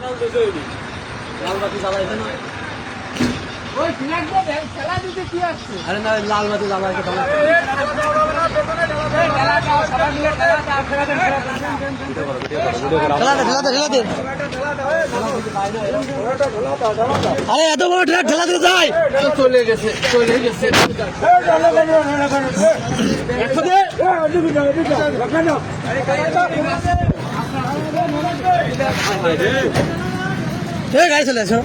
লালবাতি জ্বালাইছে না ওই ফ্ল্যাগ দেন খেলা দিতে কি আসছে আরে না লালবাতি জ্বালাইছে আরে এত বড় ট্রাক ঠেলা দিতে যায় চলে গেছে গাড়ি চলে আসো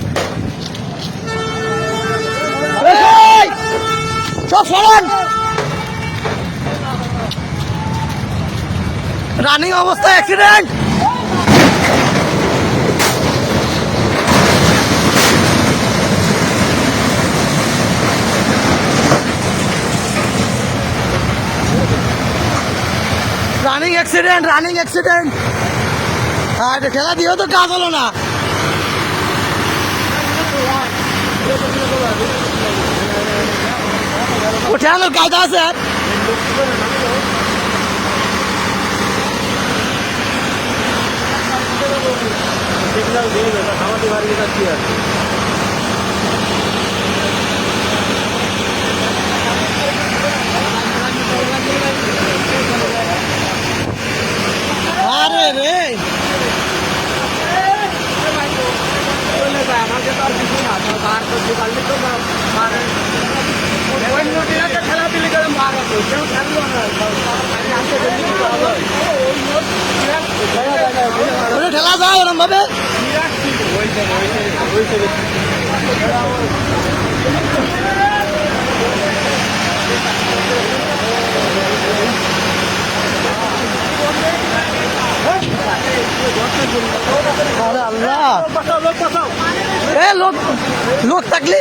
সব সরান রানিং অবস্থায় অ্যাক্সিডেন্ট রানিং অ্যাক্সিডেন্ট আর ঠেলা দিয়েও তো কাজ হলো না উঠানোর কায়দা আছে আরে রে খেলা দিলে ঠেলা যায় ওরম ভাবে আল্লাহ লোক থাকলে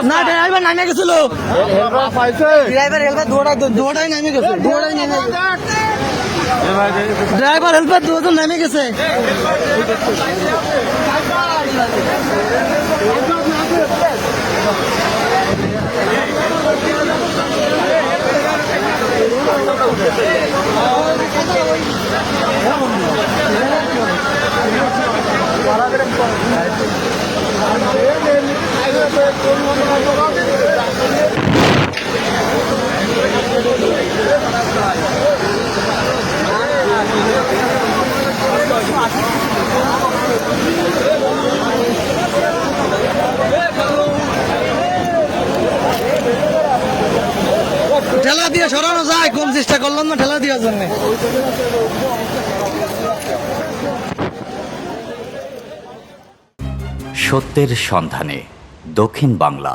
না ড্রাইভার নামে গেছিল ড্রাইভার হেলমেট দৌড়াই নামে গেছে ড্রাইভার হেলমেট দুজন নেমে গেছে ঠেলা দিয়ে সরানো যায় কম চেষ্টা করলাম না ঠেলা দেওয়ার জন্য সত্যের সন্ধানে দক্ষিণ বাংলা।